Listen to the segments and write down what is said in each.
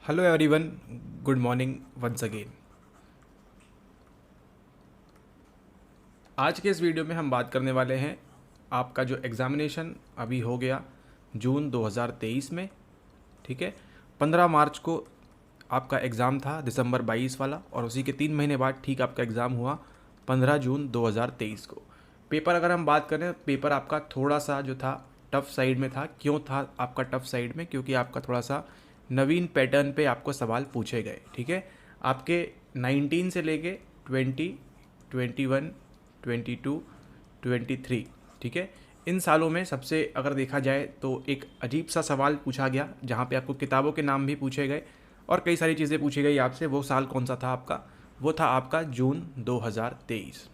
Hello everyone, good morning once again. आज के इस वीडियो में हम बात करने वाले हैं आपका जो एग्ज़ामिनेशन अभी हो गया जून 2023 में। ठीक है, 15 मार्च को आपका एग्ज़ाम था, दिसंबर 22 वाला, और उसी के 3 महीने बाद ठीक आपका एग्ज़ाम हुआ 15 जून 2023 को। पेपर अगर हम बात करें, पेपर आपका थोड़ा सा जो था टफ़ साइड में था। क्यों था आपका टफ़ साइड में? क्योंकि आपका थोड़ा सा नवीन पैटर्न पे आपको सवाल पूछे गए। ठीक है, आपके 19 से लेके 20, 21, 22, 23, ठीक है, इन सालों में सबसे अगर देखा जाए तो एक अजीब सा सवाल पूछा गया जहाँ पे आपको किताबों के नाम भी पूछे गए और कई सारी चीज़ें पूछी गई आपसे। वो साल कौन सा था आपका? वो था आपका जून 2023।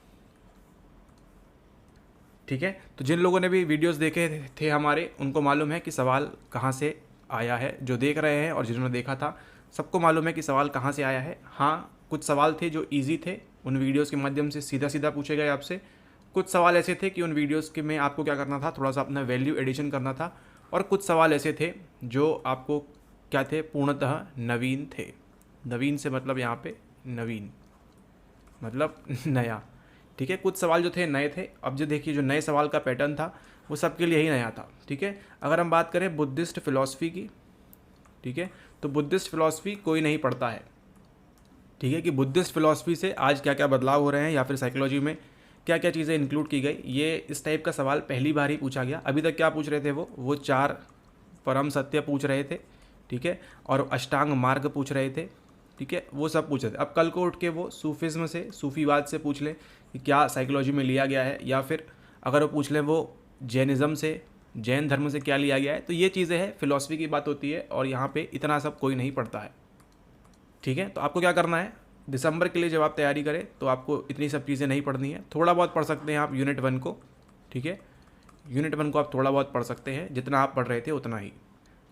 ठीक है, तो जिन लोगों ने भी वीडियोस देखे थे हमारे, उनको मालूम है कि सवाल कहाँ से आया है। जो देख रहे हैं और जिन्होंने देखा था, सबको मालूम है कि सवाल कहाँ से आया है। हाँ, कुछ सवाल थे जो इजी थे, उन वीडियोस के माध्यम से सीधा सीधा पूछे गए आपसे। कुछ सवाल ऐसे थे कि उन वीडियोस के में आपको क्या करना था, थोड़ा सा अपना वैल्यू एडिशन करना था। और कुछ सवाल ऐसे थे जो आपको क्या थे, पूर्णतः नवीन थे। नवीन से मतलब यहाँ पे नवीन मतलब नया। ठीक है, कुछ सवाल जो थे नए थे। अब जो देखिए, जो नए सवाल का पैटर्न था वो सबके लिए ही नया था। ठीक है, अगर हम बात करें बुद्धिस्ट फिलॉसफी की, ठीक है, तो बुद्धिस्ट फिलॉसफी कोई नहीं पढ़ता है। ठीक है, कि बुद्धिस्ट फिलॉसफी से आज क्या क्या बदलाव हो रहे हैं या फिर साइकोलॉजी में क्या क्या चीज़ें इंक्लूड की गई, ये इस टाइप का सवाल पहली बार ही पूछा गया। अभी तक क्या पूछ रहे थे वो 4 परम सत्य पूछ रहे थे। ठीक है, और अष्टांग मार्ग पूछ रहे थे। ठीक है, वो सब पूछ रहे थे। अब कल को उठ के वो सूफिज्म से, सूफीवाद से पूछ लें कि क्या साइकोलॉजी में लिया गया है, या फिर अगर वो पूछ लें वो जैनिज़्म से, जैन धर्म से क्या लिया गया है। तो ये चीज़ें हैं, फिलॉसफी की बात होती है और यहाँ पे इतना सब कोई नहीं पढ़ता है। ठीक है, तो आपको क्या करना है, दिसंबर के लिए जब आप तैयारी करें तो आपको इतनी सब चीज़ें नहीं पढ़नी है। थोड़ा बहुत पढ़ सकते हैं आप यूनिट 1 को। ठीक है, यूनिट 1 को आप थोड़ा बहुत पढ़ सकते हैं, जितना आप पढ़ रहे थे उतना ही।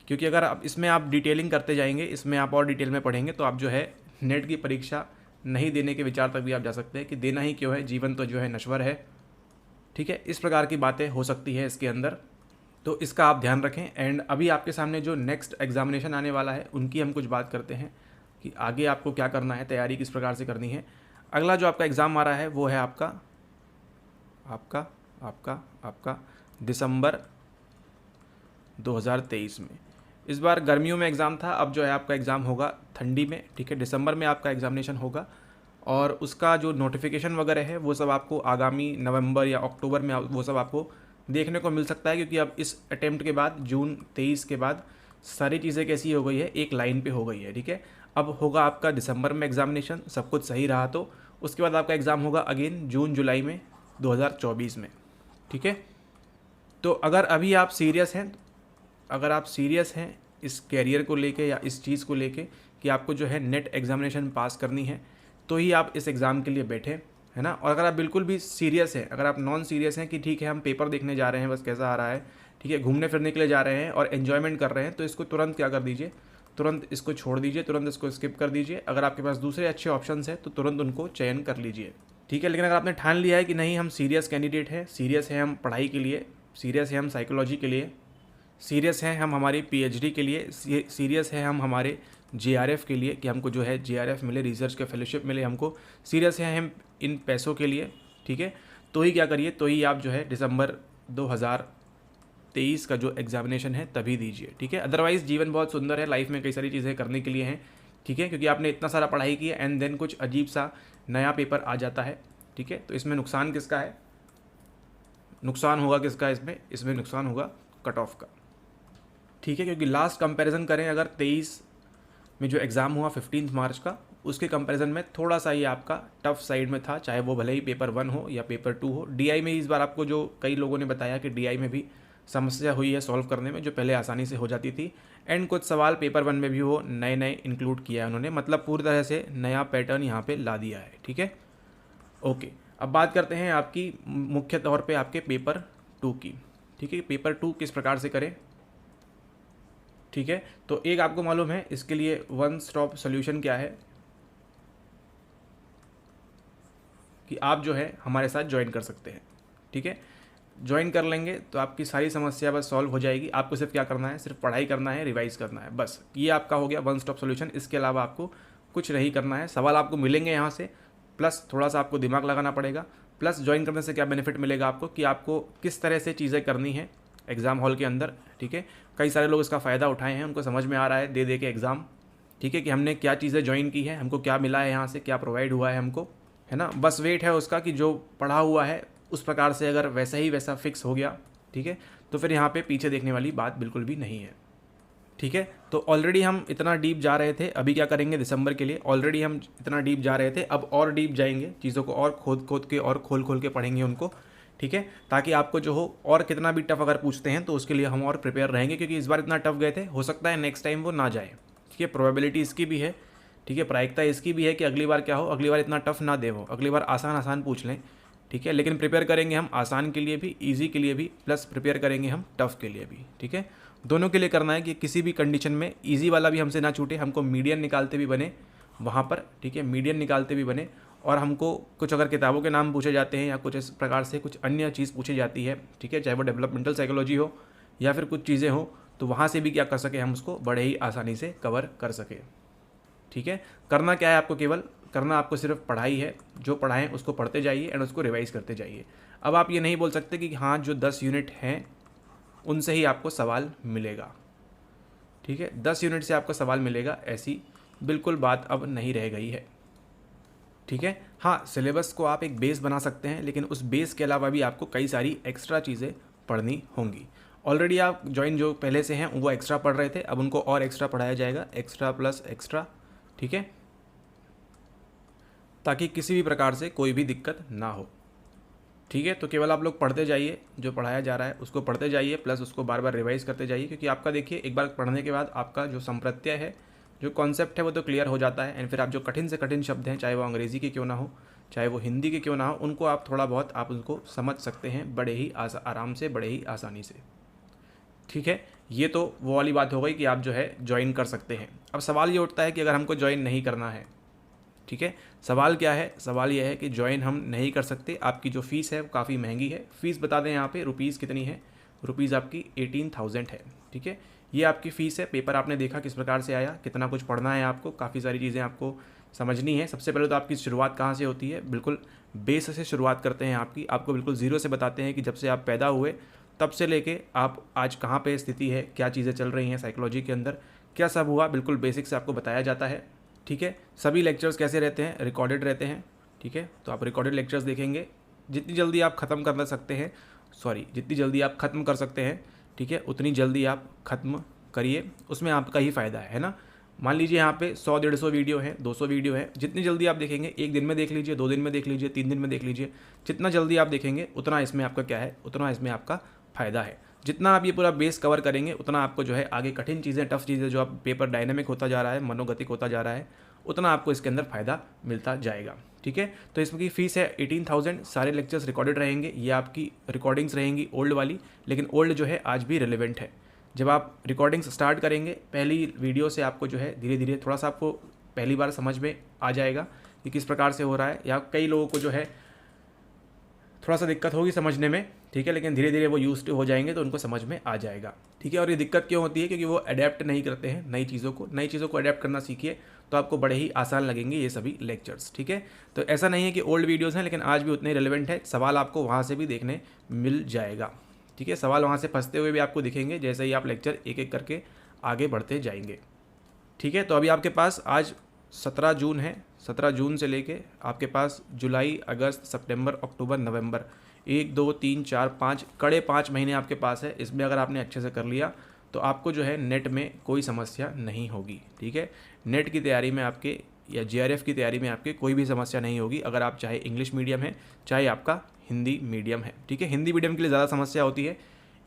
क्योंकि अगर आप इसमें आप डिटेलिंग करते जाएंगे, इसमें आप और डिटेल में पढ़ेंगे, तो आप जो है नेट की परीक्षा नहीं देने के विचार तक भी आप जा सकते हैं कि देना ही क्यों है, जीवन तो जो है नश्वर है। ठीक है, इस प्रकार की बातें हो सकती है इसके अंदर, तो इसका आप ध्यान रखें। एंड अभी आपके सामने जो नेक्स्ट एग्जामिनेशन आने वाला है उनकी हम कुछ बात करते हैं कि आगे आपको क्या करना है, तैयारी किस प्रकार से करनी है। अगला जो आपका एग्ज़ाम आ रहा है वो है आपका आपका आपका आपका दिसंबर 2023 में। इस बार गर्मियों में एग्ज़ाम था, अब जो है आपका एग्ज़ाम होगा ठंडी में। ठीक है, दिसंबर में आपका एग्ज़ामिनेशन होगा और उसका जो नोटिफिकेशन वगैरह है वो सब आपको आगामी नवंबर या अक्टूबर में वो सब आपको देखने को मिल सकता है। क्योंकि अब इस अटेम्प्ट के बाद, जून 23 के बाद, सारी चीज़ें कैसी हो गई है, एक लाइन पे हो गई है। ठीक है, अब होगा आपका दिसंबर में एग्ज़ामिनेशन, सब कुछ सही रहा तो उसके बाद आपका एग्ज़ाम होगा अगेन जून जुलाई में 2024 में। ठीक है, तो अगर अभी आप सीरियस हैं, अगर आप सीरियस हैं इस कैरियर को लेके या इस चीज़ को लेके कि आपको जो है नेट एग्ज़ामिनेशन पास करनी है, तो ही आप इस एग्ज़ाम के लिए बैठे, है ना। और अगर आप बिल्कुल भी सीरियस हैं, अगर आप नॉन सीरियस हैं कि ठीक है हम पेपर देखने जा रहे हैं, बस कैसा आ रहा है, ठीक है, घूमने फिरने के लिए जा रहे हैं और एन्जॉयमेंट कर रहे हैं, तो इसको तुरंत क्या कर दीजिए, तुरंत इसको छोड़ दीजिए, तुरंत इसको स्किप कर दीजिए। अगर आपके पास दूसरे अच्छे ऑप्शंस हैं तो तुरंत उनको चयन कर लीजिए। ठीक है, लेकिन अगर आपने ठान लिया है कि नहीं हम सीरियस कैंडिडेट हैं, सीरियस है हम पढ़ाई के लिए, सीरियस है हम साइकोलॉजी के लिए, सीरियस हैं हम हमारी पीएचडी के लिए, सीरियस है हम हमारे जेआरएफ के लिए कि हमको जो है जेआरएफ मिले, रिसर्च का फेलोशिप मिले हमको, सीरियस हैं हम इन पैसों के लिए, ठीक है, तो ही क्या करिए, तो ही आप जो है दिसंबर 2023 का जो एग्जामिनेशन है तभी दीजिए। ठीक है, अदरवाइज़ जीवन बहुत सुंदर है, लाइफ में कई सारी चीज़ें करने के लिए हैं। ठीक है, क्योंकि आपने इतना सारा पढ़ाई की एंड देन कुछ अजीब सा नया पेपर आ जाता है। ठीक है, तो इसमें नुकसान किसका है, नुकसान होगा किसका, इसमें इसमें नुकसान होगा कट ऑफ का। ठीक है, क्योंकि लास्ट कंपैरिजन करें अगर 23 में जो एग्ज़ाम हुआ 15 मार्च का, उसके कंपैरिजन में थोड़ा सा ये आपका टफ साइड में था, चाहे वो भले ही पेपर 1 हो या पेपर 2 हो। डीआई में इस बार आपको जो कई लोगों ने बताया कि डीआई में भी समस्या हुई है सॉल्व करने में, जो पहले आसानी से हो जाती थी। एंड कुछ सवाल पेपर 1 में भी वो नए नए इंक्लूड किया है उन्होंने, मतलब पूरी तरह से नया पैटर्न यहाँ पर ला दिया है। ठीक है, ओके, अब बात करते हैं आपकी मुख्य तौर पर आपके पेपर 2 की। ठीक है, पेपर 2 किस प्रकार से करें। ठीक है, तो एक आपको मालूम है इसके लिए वन स्टॉप सॉल्यूशन क्या है, कि आप जो है हमारे साथ ज्वाइन कर सकते हैं। ठीक है, ज्वाइन कर लेंगे तो आपकी सारी समस्या बस सॉल्व हो जाएगी। आपको सिर्फ क्या करना है, सिर्फ पढ़ाई करना है, रिवाइज करना है, बस ये आपका हो गया वन स्टॉप सॉल्यूशन। इसके अलावा आपको कुछ नहीं करना है। सवाल आपको मिलेंगे यहाँ से, प्लस थोड़ा सा आपको दिमाग लगाना पड़ेगा। प्लस ज्वाइन करने से क्या बेनिफिट मिलेगा आपको कि आपको किस तरह से चीज़ें करनी है एग्ज़ाम हॉल के अंदर, ठीक है। कई सारे लोग इसका फ़ायदा उठाए हैं, उनको समझ में आ रहा है दे के एग्ज़ाम, ठीक है, कि हमने क्या चीज़ें ज्वाइन की है, हमको क्या मिला है यहाँ से, क्या प्रोवाइड हुआ है हमको, है ना। बस वेट है उसका कि जो पढ़ा हुआ है उस प्रकार से अगर वैसा ही वैसा फिक्स हो गया, ठीक है, तो फिर यहाँ पे पीछे देखने वाली बात बिल्कुल भी नहीं है, ठीक है। तो ऑलरेडी हम इतना डीप जा रहे थे, अभी क्या करेंगे दिसंबर के लिए, ऑलरेडी हम इतना डीप जा रहे थे, अब और डीप जाएंगे, चीज़ों को और खोद के और खोल के पढ़ेंगे उनको, ठीक है, ताकि आपको जो हो और कितना भी टफ अगर पूछते हैं तो उसके लिए हम और प्रिपेयर रहेंगे, क्योंकि इस बार इतना टफ गए थे, हो सकता है नेक्स्ट टाइम वो ना जाए, ठीक है। प्रोबेबिलिटी इसकी भी है, ठीक है, प्रायिकता इसकी भी है कि अगली बार क्या हो, अगली बार इतना टफ ना दे हो, अगली बार आसान पूछ लें, ठीक है। लेकिन प्रिपेयर करेंगे हम आसान के लिए भी, ईजी के लिए भी, प्लस प्रिपेयर करेंगे हम टफ के लिए भी, ठीक है। दोनों के लिए करना है कि किसी भी कंडीशन में ईजी वाला भी हमसे ना छूटे, हमको मीडियन निकालते भी बने वहाँ पर, ठीक है, मीडियन निकालते भी बने। और हमको कुछ अगर किताबों के नाम पूछे जाते हैं या कुछ इस प्रकार से कुछ अन्य चीज़ पूछी जाती है, ठीक है, चाहे वो डेवलपमेंटल साइकोलॉजी हो या फिर कुछ चीज़ें हो, तो वहाँ से भी क्या कर सके हम उसको बड़े ही आसानी से कवर कर सके, ठीक है। करना क्या है आपको, केवल करना आपको सिर्फ पढ़ाई है, जो पढ़ाएं उसको पढ़ते जाइए एंड उसको रिवाइज करते जाइए। अब आप ये नहीं बोल सकते कि हाँ जो 10 यूनिट हैं उनसे ही आपको सवाल मिलेगा, ठीक है, 10 यूनिट से आपको सवाल मिलेगा, ऐसी बिल्कुल बात अब नहीं रह गई है, ठीक है। हाँ, सिलेबस को आप एक बेस बना सकते हैं, लेकिन उस बेस के अलावा भी आपको कई सारी एक्स्ट्रा चीज़ें पढ़नी होंगी। ऑलरेडी आप ज्वाइन जो पहले से हैं वो एक्स्ट्रा पढ़ रहे थे, अब उनको और एक्स्ट्रा पढ़ाया जाएगा, एक्स्ट्रा प्लस एक्स्ट्रा, ठीक है, ताकि किसी भी प्रकार से कोई भी दिक्कत ना हो, ठीक है। तो केवल आप लोग पढ़ते जाइए, जो पढ़ाया जा रहा है उसको पढ़ते जाइए, प्लस उसको बार बार रिवाइज करते जाइए, क्योंकि आपका देखिए एक बार पढ़ने के बाद आपका जो संप्रत्यय है, जो कॉन्सेप्ट है वो तो क्लियर हो जाता है। एंड फिर आप जो कठिन से कठिन शब्द हैं, चाहे वो अंग्रेज़ी के क्यों ना हो, चाहे वो हिंदी के क्यों ना हो, उनको आप थोड़ा बहुत आप उनको समझ सकते हैं बड़े ही आराम से, बड़े ही आसानी से, ठीक है। ये तो वो वाली बात हो गई कि आप जो है ज्वाइन कर सकते हैं। अब सवाल ये उठता है कि अगर हमको ज्वाइन नहीं करना है, ठीक है, सवाल क्या है, सवाल यह है कि ज्वाइन हम नहीं कर सकते, आपकी जो फ़ीस है वो काफ़ी महंगी है। फ़ीस बता दें यहाँ पे रुपीज़ कितनी है, रुपीज़ आपकी 18,000 है, ठीक है, ये आपकी फ़ीस है। पेपर आपने देखा किस प्रकार से आया, कितना कुछ पढ़ना है आपको, काफ़ी सारी चीज़ें आपको समझनी है। सबसे पहले तो आपकी शुरुआत कहाँ से होती है, बिल्कुल बेस से शुरुआत करते हैं आपको बिल्कुल ज़ीरो से बताते हैं कि जब से आप पैदा हुए तब से लेके आप आज कहाँ पे स्थिति है, क्या चीज़ें चल रही हैं साइकोलॉजी के अंदर, क्या सब हुआ, बिल्कुल बेसिक से आपको बताया जाता है, ठीक है। सभी लेक्चर्स कैसे रहते हैं, रिकॉर्डेड रहते हैं, ठीक है, तो आप रिकॉर्डेड लेक्चर्स देखेंगे। जितनी जल्दी आप ख़त्म कर सकते हैं, जितनी जल्दी आप ख़त्म कर सकते हैं, ठीक है, उतनी जल्दी आप ख़त्म करिए, उसमें आपका ही फ़ायदा है ना। मान लीजिए यहाँ पे 100-150 वीडियो है, 200 वीडियो है, जितनी जल्दी आप देखेंगे, एक दिन में देख लीजिए, 2 दिन में देख लीजिए, 3 दिन में देख लीजिए, जितना जल्दी आप देखेंगे उतना इसमें आपका क्या है, उतना इसमें आपका फ़ायदा है। जितना आप ये पूरा बेस कवर करेंगे उतना आपको जो है आगे कठिन चीज़ें, टफ चीज़ें, जो आप पेपर डायनेमिक होता जा रहा है, मनोगतिक होता जा रहा है, उतना आपको इसके अंदर फ़ायदा मिलता जाएगा, ठीक है। तो इसकी फ़ीस है 18,000, सारे लेक्चर्स रिकॉर्डेड रहेंगे, ये आपकी रिकॉर्डिंग्स रहेंगी ओल्ड वाली, लेकिन ओल्ड जो है आज भी रिलेवेंट है। जब आप रिकॉर्डिंग्स स्टार्ट करेंगे, पहली वीडियो से आपको जो है धीरे धीरे थोड़ा सा आपको पहली बार समझ में आ जाएगा कि किस प्रकार से हो रहा है, या कई लोगों को जो है थोड़ा सा दिक्कत होगी समझने में, ठीक है, लेकिन धीरे धीरे वो यूज्ड हो जाएंगे तो उनको समझ में आ जाएगा, ठीक है। और ये दिक्कत क्यों होती है, क्योंकि वो अडेप्ट नहीं करते हैं नई चीज़ों को अडेप्ट करना सीखिए तो आपको बड़े ही आसान लगेंगे ये सभी लेक्चर्स, ठीक है। तो ऐसा नहीं है कि ओल्ड वीडियोज़ हैं लेकिन आज भी उतने रिलेवेंट है, सवाल आपको वहाँ से भी देखने मिल जाएगा, ठीक है, सवाल वहाँ से फंसते हुए भी आपको दिखेंगे जैसे ही आप लेक्चर एक एक करके आगे बढ़ते जाएंगे, ठीक है। तो अभी आपके पास आज 17 जून है, 17 जून से लेके आपके पास जुलाई, अगस्त, सितंबर, अक्टूबर, नवंबर, 1 2 3 4 5 कड़े 5 महीने आपके पास है। इसमें अगर आपने अच्छे से कर लिया तो आपको जो है नेट में कोई समस्या नहीं होगी, ठीक है। नेट की तैयारी में आपके या JRF की तैयारी में आपके कोई भी समस्या नहीं होगी, अगर आप चाहे इंग्लिश मीडियम है चाहे आपका हिंदी मीडियम है, ठीक है। हिंदी मीडियम के लिए ज़्यादा समस्या होती है,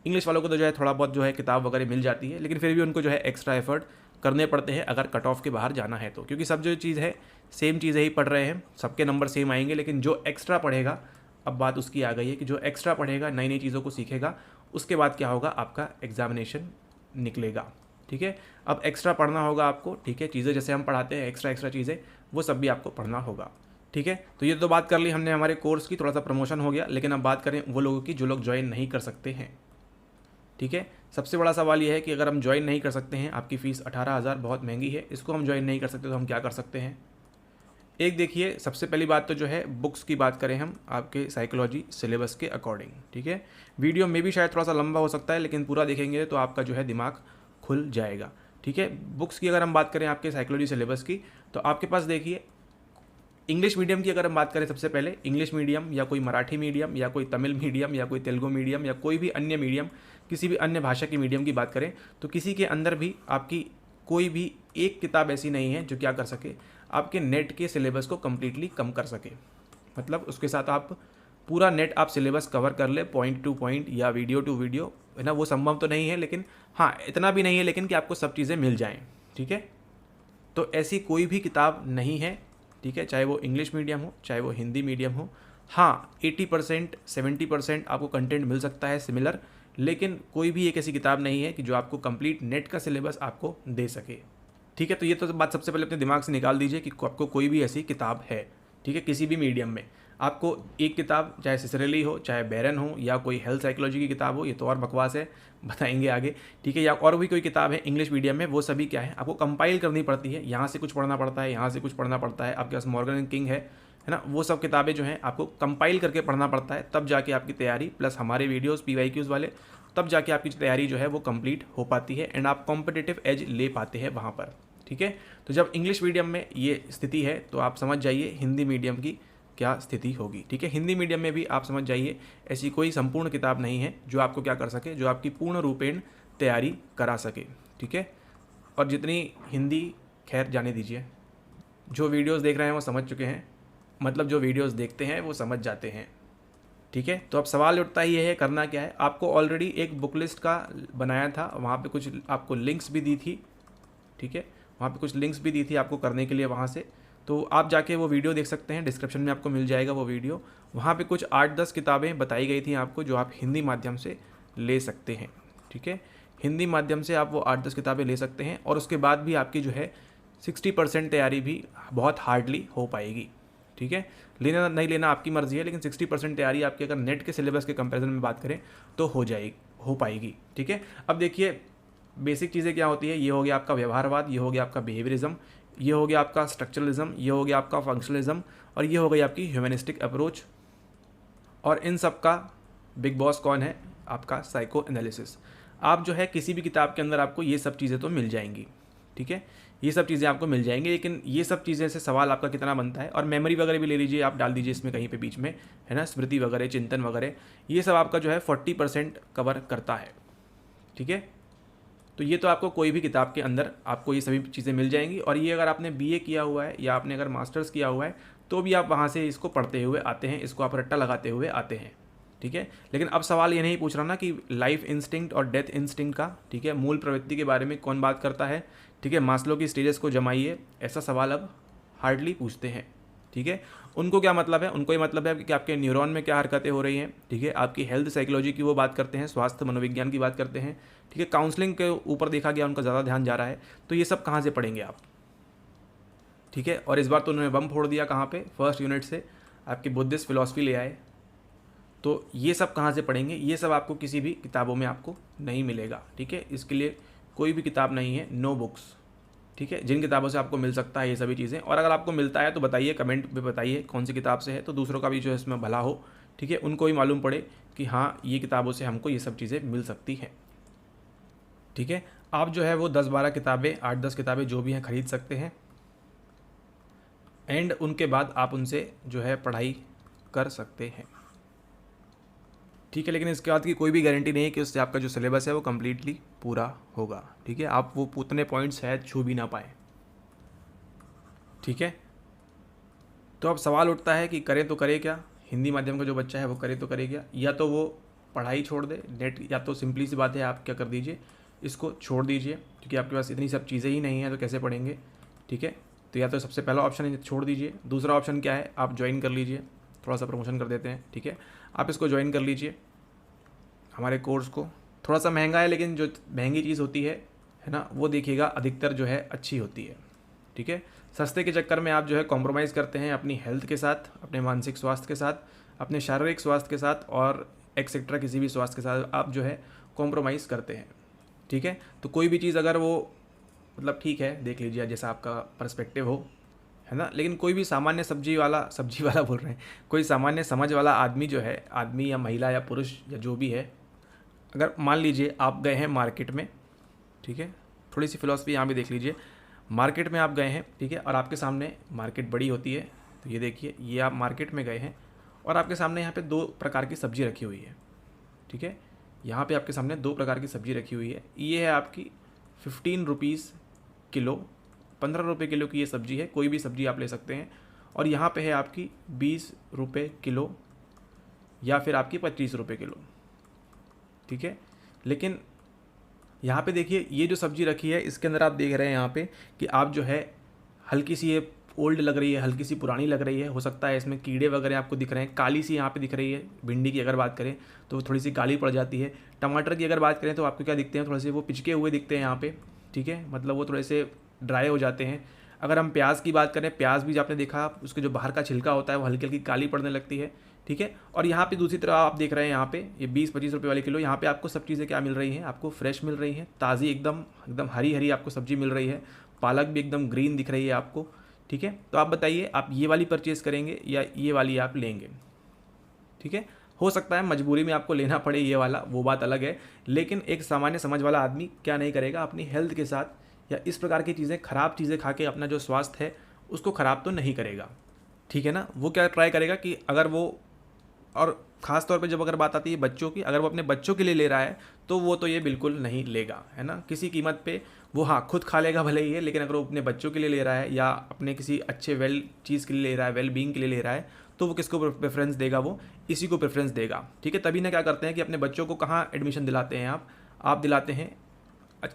इंग्लिश वालों को तो जो है थोड़ा बहुत जो है किताब वगैरह मिल जाती है, लेकिन फिर भी उनको जो है एक्स्ट्रा एफर्ट करने पड़ते हैं अगर कट ऑफ के बाहर जाना है तो, क्योंकि सब जो चीज़ है सेम चीज़ें ही पढ़ रहे हैं, सबके नंबर सेम आएंगे, लेकिन जो एक्स्ट्रा पढ़ेगा, अब बात उसकी आ गई है कि जो एक्स्ट्रा पढ़ेगा, नई नई चीज़ों को सीखेगा, उसके बाद क्या होगा, आपका एग्जामिनेशन निकलेगा, ठीक है। अब एक्स्ट्रा पढ़ना होगा आपको, ठीक है, चीज़ें जैसे हम पढ़ाते हैं एक्स्ट्रा चीज़ें वो सब भी आपको पढ़ना होगा, ठीक है। तो ये तो बात कर ली हमने हमारे कोर्स की, थोड़ा सा प्रमोशन हो गया। लेकिन अब बात करें वो लोगों की जो लोग ज्वाइन नहीं कर सकते हैं। ठीक है, सबसे बड़ा सवाल ये है कि अगर हम ज्वाइन नहीं कर सकते हैं, आपकी फ़ीस 18,000 बहुत महंगी है, इसको हम ज्वाइन नहीं कर सकते तो हम क्या कर सकते हैं। एक देखिए, सबसे पहली बात तो जो है बुक्स की बात करें हम आपके साइकोलॉजी सिलेबस के अकॉर्डिंग। ठीक है, वीडियो में भी शायद थोड़ा सा लंबा हो सकता है, लेकिन पूरा देखेंगे तो आपका जो है दिमाग खुल जाएगा। ठीक है, बुक्स की अगर हम बात करें आपके साइकोलॉजी सिलेबस की, तो आपके पास देखिए इंग्लिश मीडियम की अगर हम बात करें, सबसे पहले इंग्लिश मीडियम या कोई मराठी मीडियम या कोई तमिल मीडियम या कोई तेलुगु मीडियम या कोई भी अन्य मीडियम, किसी भी अन्य भाषा की मीडियम की बात करें, तो किसी के अंदर भी आपकी कोई भी एक किताब ऐसी नहीं है जो क्या कर सके, आपके नेट के सिलेबस को कम्प्लीटली कम कर सके। मतलब उसके साथ आप पूरा नेट आप सिलेबस कवर कर ले, पॉइंट टू पॉइंट या वीडियो टू वीडियो, है ना। वो संभव तो नहीं है, लेकिन हाँ इतना भी नहीं है लेकिन कि आपको सब चीज़ें मिल जाएँ। ठीक है, तो ऐसी कोई भी किताब नहीं है। ठीक है, चाहे वो इंग्लिश मीडियम हो चाहे वो हिंदी मीडियम हो। हाँ 80% 70% आपको कंटेंट मिल सकता है सिमिलर, लेकिन कोई भी एक ऐसी किताब नहीं है कि जो आपको कंप्लीट नेट का सिलेबस आपको दे सके। ठीक है, तो ये तो बात सबसे पहले अपने दिमाग से निकाल दीजिए कि आपको कोई भी ऐसी किताब है। ठीक है, किसी भी मीडियम में आपको एक किताब, चाहे सिसरेली हो चाहे बैरन हो या कोई हेल्थ साइकोलॉजी की किताब हो, ये तो और बकवास है, बताएंगे आगे। ठीक है, या और भी कोई किताब है इंग्लिश मीडियम में, वो सभी क्या है आपको कंपाइल करनी पड़ती है, यहाँ से कुछ पढ़ना पड़ता है, यहाँ से कुछ पढ़ना पड़ता है। आपके पास मॉर्गन एंड किंग है ना, वो सब किताबें जो हैं आपको कंपाइल करके पढ़ना पड़ता है, तब जाके आपकी तैयारी, प्लस हमारे वीडियोज़ PYQs वाले, तब जाके आपकी तैयारी जो है वो कंप्लीट हो पाती है एंड आप कॉम्पिटिटिव एज ले पाते हैं वहाँ पर। ठीक है, तो जब इंग्लिश मीडियम में ये स्थिति है तो आप समझ जाइए हिंदी मीडियम की क्या स्थिति होगी। ठीक है, हिंदी मीडियम में भी आप समझ जाइए ऐसी कोई संपूर्ण किताब नहीं है जो आपको क्या कर सके, जो आपकी पूर्ण रूपेण तैयारी करा सके। ठीक है, और जितनी हिंदी, खैर जाने दीजिए, जो वीडियोस देख रहे हैं वो समझ चुके हैं, मतलब जो वीडियोस देखते हैं वो समझ जाते हैं। ठीक है, तो अब सवाल उठता ही है करना क्या है। आपको ऑलरेडी एक बुक लिस्ट का बनाया था, वहाँ पे कुछ आपको लिंक्स भी दी थी। ठीक है, वहाँ पे कुछ लिंक्स भी दी थी आपको करने के लिए वहाँ से, तो आप जाके वो वीडियो देख सकते हैं, डिस्क्रिप्शन में आपको मिल जाएगा वो वीडियो। वहाँ पे कुछ 8-10 किताबें बताई गई थी आपको जो आप हिंदी माध्यम से ले सकते हैं। ठीक है, हिंदी माध्यम से आप वो 8-10 किताबें ले सकते हैं और उसके बाद भी आपकी जो है 60% तैयारी भी बहुत हार्डली हो पाएगी। ठीक है, लेना नहीं लेना आपकी मर्ज़ी है, लेकिन 60% तैयारी आपकी अगर नेट के सिलेबस के कंपैरिजन में बात करें तो हो पाएगी। ठीक है, अब देखिए बेसिक चीज़ें क्या होती है। ये हो गया आपका व्यवहारवाद, ये हो गया आपका बिहेवियरिज्म, ये हो गया आपका स्ट्रक्चरलिज्म, ये हो गया आपका फंक्शनलिज्म, और ये हो गई आपकी ह्यूमनिस्टिक अप्रोच। और इन सब का बिग बॉस कौन है? आपका साइको एनालिसिस। आप जो है किसी भी किताब के अंदर आपको ये सब चीज़ें तो मिल जाएंगी। ठीक है, ये सब चीज़ें आपको मिल जाएंगी, लेकिन ये सब चीज़ें से सवाल आपका कितना बनता है, और मेमोरी वगैरह भी ले लीजिए, आप डाल दीजिए इसमें कहीं पे बीच में, है ना, स्मृति वगैरह, चिंतन वगैरह, ये सब आपका जो है 40% कवर करता है। ठीक है, तो ये तो आपको कोई भी किताब के अंदर आपको ये सभी चीज़ें मिल जाएंगी। और ये अगर आपने BA किया हुआ है या आपने अगर मास्टर्स किया हुआ है तो भी आप वहाँ से इसको पढ़ते हुए आते हैं, इसको आप रट्टा लगाते हुए आते हैं। ठीक है, लेकिन अब सवाल ये नहीं पूछ रहा ना कि लाइफ इंस्टिंक्ट और डेथ इंस्टिंक्ट का, ठीक है, मूल प्रवृत्ति के बारे में कौन बात करता है। ठीक है, मास्लो की स्टेजेस को जमाइए, ऐसा सवाल अब हार्डली पूछते हैं। ठीक है, उनको क्या मतलब है? उनको ये मतलब है कि आपके न्यूरॉन में क्या हरकतें हो रही हैं। ठीक है, आपकी हेल्थ साइकोलॉजी की वो बात करते हैं, स्वास्थ्य मनोविज्ञान की बात करते हैं। ठीक है, काउंसलिंग के ऊपर देखा गया उनका ज़्यादा ध्यान जा रहा है, तो ये सब कहाँ से पढ़ेंगे आप? ठीक है, और इस बार तो उन्होंने बम फोड़ दिया कहाँ पे, फर्स्ट यूनिट से आपकी बुद्धिस्ट फिलॉसफी ले आए, तो ये सब कहाँ से पढ़ेंगे? ये सब आपको किसी भी किताबों में आपको नहीं मिलेगा। ठीक है, इसके लिए कोई भी किताब नहीं है, नो बुक्स। ठीक है, जिन किताबों से आपको मिल सकता है ये सभी चीज़ें, और अगर आपको मिलता है तो बताइए, कमेंट में बताइए कौन सी किताब से है, तो दूसरों का भी जो है इसमें भला हो। ठीक है, उनको भी मालूम पड़े कि हाँ ये किताबों से हमको ये सब चीज़ें मिल सकती हैं। ठीक है, आप जो है वो 10-12 किताबें, 8-10 किताबें जो भी हैं खरीद सकते हैं, एंड उनके बाद आप उनसे जो है पढ़ाई कर सकते हैं। ठीक है, लेकिन इसके बाद की कोई भी गारंटी नहीं है कि उससे आपका जो सिलेबस है वो कम्प्लीटली पूरा होगा। ठीक है, आप वो उतने पॉइंट्स शायद छू भी ना पाए। ठीक है, तो अब सवाल उठता है कि करें तो करे क्या? हिंदी माध्यम का जो बच्चा है वो करे तो करे क्या? या तो वो पढ़ाई छोड़ दे नेट, या तो सिंपली सी बात है आप क्या कर दीजिए, इसको छोड़ दीजिए, क्योंकि आपके पास इतनी सब चीज़ें ही नहीं हैं तो कैसे पढ़ेंगे। ठीक है, तो या तो सबसे पहला ऑप्शन है छोड़ दीजिए। दूसरा ऑप्शन क्या है? आप ज्वाइन कर लीजिए, थोड़ा सा प्रमोशन कर देते हैं। ठीक है, आप इसको ज्वाइन कर लीजिए हमारे कोर्स को। थोड़ा सा महंगा है, लेकिन जो महंगी चीज़ होती है ना, वो देखिएगा अधिकतर जो है अच्छी होती है। ठीक है। सस्ते के चक्कर में आप जो है कॉम्प्रोमाइज़ करते हैं अपनी हेल्थ के साथ, अपने मानसिक स्वास्थ्य के साथ, अपने शारीरिक स्वास्थ्य के साथ और एक्सेट्रा किसी भी स्वास्थ्य के साथ आप जो है कॉम्प्रोमाइज़ करते हैं। ठीक है। तो कोई भी चीज़ अगर वो मतलब ठीक है, देख लीजिए जैसा आपका पर्सपेक्टिव हो, है ना। लेकिन कोई भी सामान्य सब्जी वाला बोल रहे हैं, कोई सामान्य समझ वाला आदमी जो है, आदमी या महिला या पुरुष या जो भी है, अगर मान लीजिए आप गए हैं मार्केट में, ठीक है, थोड़ी सी फिलॉसफी यहाँ भी देख लीजिए। मार्केट में आप गए हैं, ठीक है, और आपके सामने मार्केट बड़ी होती है, तो ये देखिए ये आप मार्केट में गए हैं और आपके सामने यहाँ पे 2 प्रकार की सब्ज़ी रखी हुई है। ठीक है, यहाँ पे आपके सामने 2 प्रकार की सब्ज़ी रखी हुई है। ये है आपकी 15 रुपीज़ किलो, 15 रुपये किलो की ये सब्ज़ी है, कोई भी सब्ज़ी आप ले सकते हैं। और यहाँ पे है आपकी 20 रुपये किलो या फिर आपकी 25 रुपये किलो। ठीक है, लेकिन यहाँ पे देखिए ये जो सब्ज़ी रखी है इसके अंदर आप देख रहे हैं यहाँ पे कि आप जो है हल्की सी ये ओल्ड लग रही है, हल्की सी पुरानी लग रही है, हो सकता है इसमें कीड़े वगैरह आपको दिख रहे हैं, काली सी यहाँ पे दिख रही है। भिंडी की अगर बात करें तो थोड़ी सी काली पड़ जाती है। टमाटर की अगर बात करें तो आपको क्या दिखते हैं, थोड़े से वो पिचके हुए दिखते हैं यहाँ पे। ठीक है, मतलब वो थोड़े से ड्राई हो जाते हैं। अगर हम प्याज की बात करें, प्याज भी आपने देखा उसके जो बाहर का छिलका होता है वो हल्की हल्की काली पड़ने लगती है। ठीक है, और यहाँ पे दूसरी तरफ आप देख रहे हैं यहाँ पे ये 20-25 रुपये वाले किलो, यहाँ पे आपको सब चीज़ें क्या मिल रही हैं, आपको फ्रेश मिल रही हैं, ताज़ी एकदम एकदम हरी हरी आपको सब्ज़ी मिल रही है। पालक भी एकदम ग्रीन दिख रही है आपको। ठीक है, तो आप बताइए आप ये वाली परचेज़ करेंगे या ये वाली आप लेंगे। ठीक है, हो सकता है मजबूरी में आपको लेना पड़े ये वाला, वो बात अलग है। लेकिन एक सामान्य समझ वाला आदमी क्या नहीं करेगा, अपनी हेल्थ के साथ या इस प्रकार की चीज़ें, ख़राब चीज़ें खा के अपना जो स्वास्थ्य है उसको ख़राब तो नहीं करेगा। ठीक है ना, वो क्या ट्राई करेगा कि अगर वो, और ख़ास तौर पे जब अगर बात आती है बच्चों की, अगर वो अपने बच्चों के लिए ले रहा है तो वो तो ये बिल्कुल नहीं लेगा, है ना, किसी कीमत पे। वो हाँ खुद खा लेगा भले ही है, लेकिन अगर वो अपने बच्चों के लिए ले रहा है या अपने किसी अच्छे वेल चीज़ के लिए ले रहा है, वेल बीइंग के लिए ले रहा है, तो वो किसको प्रेफरेंस देगा, वो इसी को प्रेफरेंस देगा। ठीक है, तभी ना क्या करते हैं कि अपने बच्चों को कहाँ एडमिशन दिलाते हैं आप दिलाते हैं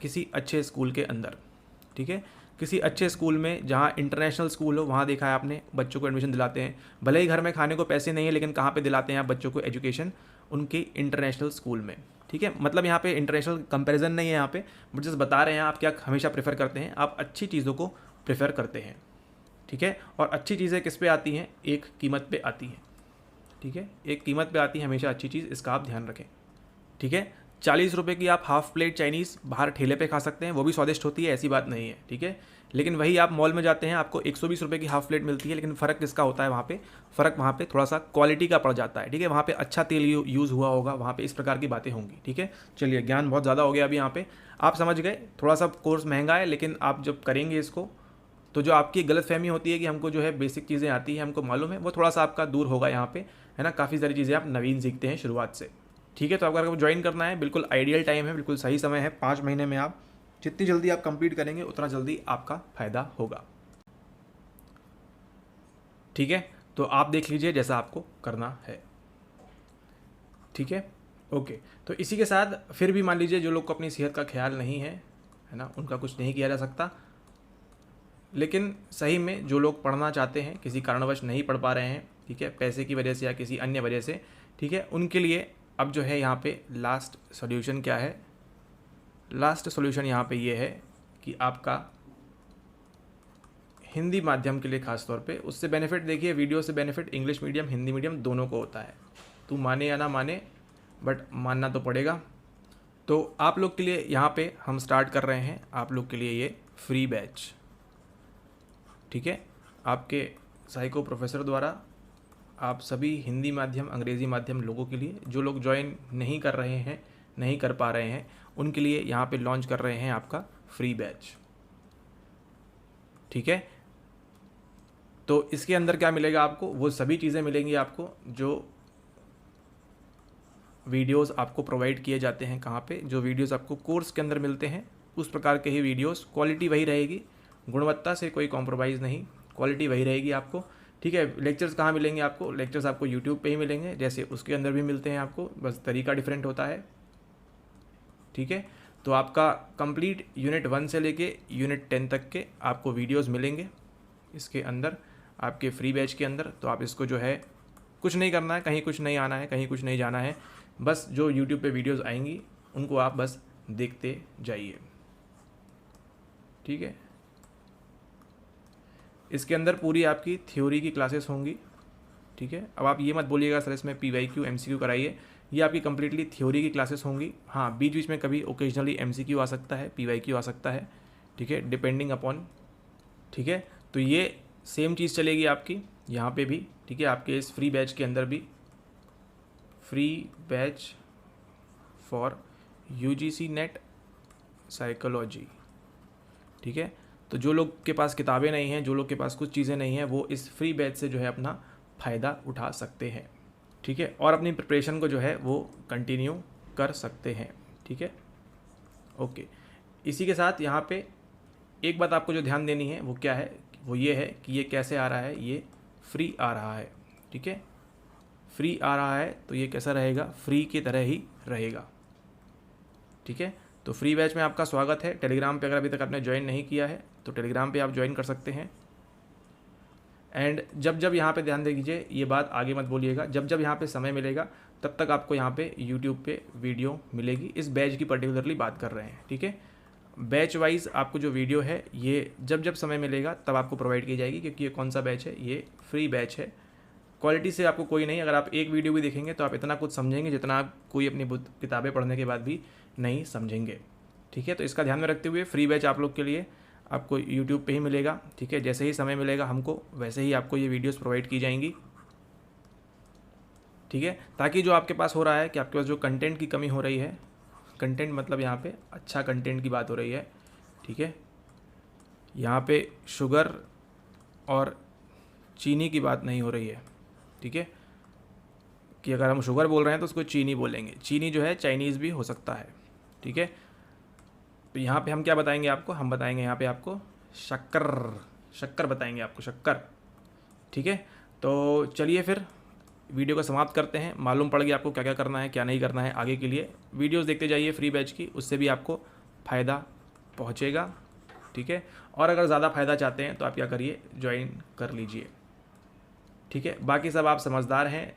किसी अच्छे स्कूल के अंदर। ठीक है, किसी अच्छे स्कूल में जहाँ इंटरनेशनल स्कूल हो, वहाँ देखा है आपने बच्चों को एडमिशन दिलाते हैं। भले ही घर में खाने को पैसे नहीं है, लेकिन कहाँ पे दिलाते हैं आप बच्चों को एजुकेशन, उनके इंटरनेशनल स्कूल में। ठीक है, मतलब यहाँ पे इंटरनेशनल कंपैरिजन नहीं है यहाँ पे, बट जस्ट बता रहे हैं आप क्या हमेशा प्रेफर करते हैं, आप अच्छी चीज़ों को प्रेफर करते हैं। ठीक है, और अच्छी चीज़ें किस पे आती हैं, एक कीमत पे आती हैं। ठीक है, एक कीमत पे आती है हमेशा अच्छी चीज़, इसका आप ध्यान रखें। ठीक है, 40 रुपये की आप हाफ़ प्लेट चाइनीज़ बाहर ठेले पे खा सकते हैं, वो भी स्वादिष्ट होती है, ऐसी बात नहीं है। ठीक है, लेकिन वही आप मॉल में जाते हैं, आपको 120 रुपये की हाफ़ प्लेट मिलती है, लेकिन फ़र्क किसका होता है वहाँ पे, फ़र्क वहाँ पे थोड़ा सा क्वालिटी का पड़ जाता है। ठीक है, वहाँ पे अच्छा तेल यूज़ हुआ होगा, वहाँ पे इस प्रकार की बातें होंगी। ठीक है, चलिए ज्ञान बहुत ज़्यादा हो गया अभी यहाँ पे, आप समझ गए। थोड़ा सा कोर्स महंगा है, लेकिन आप जब करेंगे इसको तो जो आपकी गलतफहमी होती है कि हमको जो है बेसिक चीज़ें आती हैं, हमको मालूम है, वो थोड़ा सा आपका दूर होगा यहाँ पे, है ना। काफ़ी सारी चीज़ें आप नवीन सीखते हैं शुरुआत से। ठीक है, तो अगर आपको ज्वाइन करना है, बिल्कुल आइडियल टाइम है, बिल्कुल सही समय है। 5 महीने में आप जितनी जल्दी आप कंप्लीट करेंगे उतना जल्दी आपका फ़ायदा होगा। ठीक है, तो आप देख लीजिए जैसा आपको करना है। ठीक है, ओके। तो इसी के साथ फिर भी मान लीजिए जो लोग को अपनी सेहत का ख्याल नहीं है ना, उनका कुछ नहीं किया जा सकता। लेकिन सही में जो लोग पढ़ना चाहते हैं, किसी कारणवश नहीं पढ़ पा रहे हैं, ठीक है, पैसे की वजह से या किसी अन्य वजह से, ठीक है, उनके लिए अब जो है यहाँ पे लास्ट सॉल्यूशन क्या है, लास्ट सॉल्यूशन यहाँ पे ये है कि आपका हिंदी माध्यम के लिए ख़ास तौर पे उससे बेनिफिट, देखिए वीडियो से benefit English medium Hindi medium दोनों को होता है। तू माने या ना माने, बट मानना तो पड़ेगा। तो आप लोग के लिए यहाँ पे हम स्टार्ट कर रहे हैं आप लोग के लिए ये फ्री बैच। ठीक है, आपके साइको प्रोफेसर द्वारा आप सभी हिंदी माध्यम अंग्रेज़ी माध्यम लोगों के लिए, जो लोग ज्वाइन नहीं कर रहे हैं, नहीं कर पा रहे हैं, उनके लिए यहाँ पे लॉन्च कर रहे हैं आपका फ्री बैच। ठीक है, तो इसके अंदर क्या मिलेगा आपको, वो सभी चीज़ें मिलेंगी आपको जो वीडियोस आपको प्रोवाइड किए जाते हैं। कहाँ पे, जो वीडियोस आपको कोर्स के अंदर मिलते हैं उस प्रकार के ही वीडियोस, क्वालिटी वही रहेगी, गुणवत्ता से कोई कॉम्प्रोमाइज़ नहीं, क्वालिटी वही रहेगी आपको। ठीक है, लेक्चर्स कहाँ मिलेंगे आपको, लेक्चर्स आपको यूट्यूब पे ही मिलेंगे, जैसे उसके अंदर भी मिलते हैं आपको, बस तरीका डिफरेंट होता है। ठीक है, तो आपका कंप्लीट यूनिट 1 से लेके यूनिट 10 तक के आपको वीडियोस मिलेंगे इसके अंदर, आपके फ्री बैच के अंदर। तो आप इसको जो है कुछ नहीं करना है, कहीं कुछ नहीं आना है, कहीं कुछ नहीं जाना है, बस जो यूट्यूब पे वीडियोस आएंगी उनको आप बस देखते जाइए। ठीक है, इसके अंदर पूरी आपकी थ्योरी की क्लासेस होंगी, ठीक है। अब आप ये मत बोलिएगा सर इसमें PYQ MCQ कराइए, ये आपकी कंप्लीटली थ्योरी की क्लासेस होंगी। हाँ, बीच बीच में कभी ओकेजनली MCQ आ सकता है, PYQ आ सकता है, ठीक है, डिपेंडिंग अपॉन, ठीक है। तो ये सेम चीज़ चलेगी आपकी यहाँ पे भी, ठीक है। आपके इस फ्री बैच के अंदर भी, free batch for UGC net psychology, ठीक है। तो जो लोग के पास किताबें नहीं हैं, जो लोग के पास कुछ चीज़ें नहीं हैं, वो इस फ्री बैच से जो है अपना फ़ायदा उठा सकते हैं, ठीक है, और अपनी प्रिपरेशन को जो है वो कंटिन्यू कर सकते हैं, ठीक है। ओके, इसी के साथ यहाँ पे एक बात आपको जो ध्यान देनी है वो क्या है, वो ये है कि ये कैसे आ रहा है, ये फ्री आ रहा है, ठीक है। फ्री आ रहा है तो ये कैसा रहेगा, फ्री की तरह ही रहेगा, ठीक है। तो फ्री बैच में आपका स्वागत है। टेलीग्राम पे अगर अभी तक आपने ज्वाइन नहीं किया है तो टेलीग्राम पे आप ज्वाइन कर सकते हैं। एंड जब जब यहाँ पे ध्यान दीजिए, ये बात आगे मत बोलिएगा, जब जब यहाँ पे समय मिलेगा तब तक आपको यहाँ पे यूट्यूब पे वीडियो मिलेगी। इस बैच की पर्टिकुलरली बात कर रहे हैं, ठीक है। बैच वाइज आपको जो वीडियो है ये जब जब समय मिलेगा तब आपको प्रोवाइड की जाएगी, क्योंकि ये कौन सा बैच है, ये फ्री बैच है। क्वालिटी से आपको कोई नहीं, अगर आप एक वीडियो भी देखेंगे तो आप इतना कुछ समझेंगे जितना आप कोई अपनी किताबें पढ़ने के बाद भी नहीं समझेंगे, ठीक है। तो इसका ध्यान में रखते हुए फ्री बैच आप लोग के लिए आपको यूट्यूब पे ही मिलेगा, ठीक है। जैसे ही समय मिलेगा हमको वैसे ही आपको ये वीडियोस प्रोवाइड की जाएंगी, ठीक है। ताकि जो आपके पास हो रहा है कि आपके पास जो कंटेंट की कमी हो रही है, कंटेंट मतलब यहाँ पे अच्छा कंटेंट की बात हो रही है, ठीक है। यहाँ पे शुगर और चीनी की बात नहीं हो रही है, ठीक है, कि अगर हम शुगर बोल रहे हैं तो उसको चीनी बोलेंगे। चीनी जो है चाइनीज़ भी हो सकता है, ठीक है। तो यहाँ पे हम क्या बताएंगे आपको, हम बताएंगे यहाँ पे आपको शक्कर बताएंगे आपको, शक्कर, ठीक है। तो चलिए फिर वीडियो को समाप्त करते हैं। मालूम पड़ गया आपको क्या क्या करना है, क्या नहीं करना है। आगे के लिए वीडियोस देखते जाइए फ्री बैच की, उससे भी आपको फ़ायदा पहुँचेगा, ठीक है। और अगर ज़्यादा फ़ायदा चाहते हैं तो आप क्या करिए, ज्वाइन कर लीजिए, ठीक है। बाकी सब आप समझदार हैं,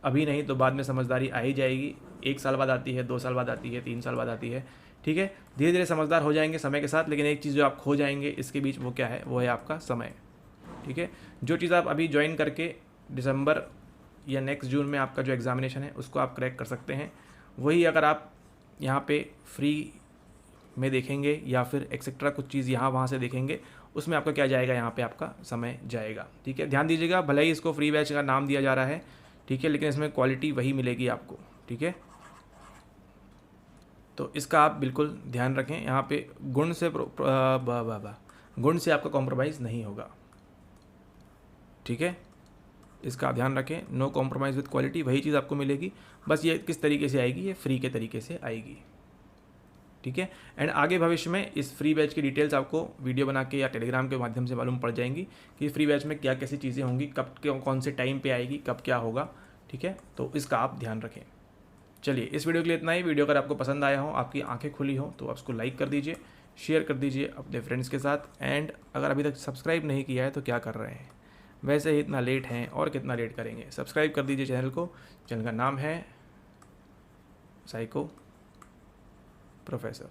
अभी नहीं तो बाद में समझदारी आ ही जाएगी। 1 साल बाद आती है, 2 साल बाद आती है, 3 साल बाद आती है, ठीक है। धीरे धीरे समझदार हो जाएंगे समय के साथ। लेकिन एक चीज़ जो आप खो जाएंगे इसके बीच, वो क्या है, वो है आपका समय, ठीक है। जो चीज़ आप अभी ज्वाइन करके दिसंबर या नेक्स्ट जून में आपका जो एग्ज़ामिनेशन है उसको आप क्रैक कर सकते हैं, वही अगर आप यहाँ पे फ्री में देखेंगे या फिर एक्सेट्रा कुछ चीज़ यहाँ वहाँ से देखेंगे, उसमें आपका क्या जाएगा, यहाँ पे आपका समय जाएगा, ठीक है। ध्यान दीजिएगा, भले ही इसको फ्री बैच का नाम दिया जा रहा है, ठीक है, लेकिन इसमें क्वालिटी वही मिलेगी आपको, ठीक है। तो इसका आप बिल्कुल ध्यान रखें। यहाँ पे गुण से आपका कॉम्प्रोमाइज़ नहीं होगा, ठीक है। इसका आप ध्यान रखें, नो कॉम्प्रोमाइज़ विद क्वालिटी, वही चीज़ आपको मिलेगी। बस ये किस तरीके से आएगी, ये फ्री के तरीके से आएगी, ठीक है। एंड आगे भविष्य में इस फ्री बैच की डिटेल्स आपको वीडियो बना के या टेलीग्राम के माध्यम से मालूम पड़ जाएंगी कि फ्री बैच में क्या कैसी चीज़ें होंगी, कब कौन से टाइम पे आएगी, कब क्या होगा, ठीक है। तो इसका आप ध्यान रखें। चलिए, इस वीडियो के लिए इतना ही। वीडियो अगर आपको पसंद आया हो, आपकी आंखें खुली हो, तो आप उसको लाइक कर दीजिए, शेयर कर दीजिए अपने फ्रेंड्स के साथ। एंड अगर अभी तक सब्सक्राइब नहीं किया है तो क्या कर रहे हैं, वैसे ही इतना लेट हैं और कितना लेट करेंगे। सब्सक्राइब कर दीजिए चैनल को। चैनल का नाम है साइको प्रोफेसर।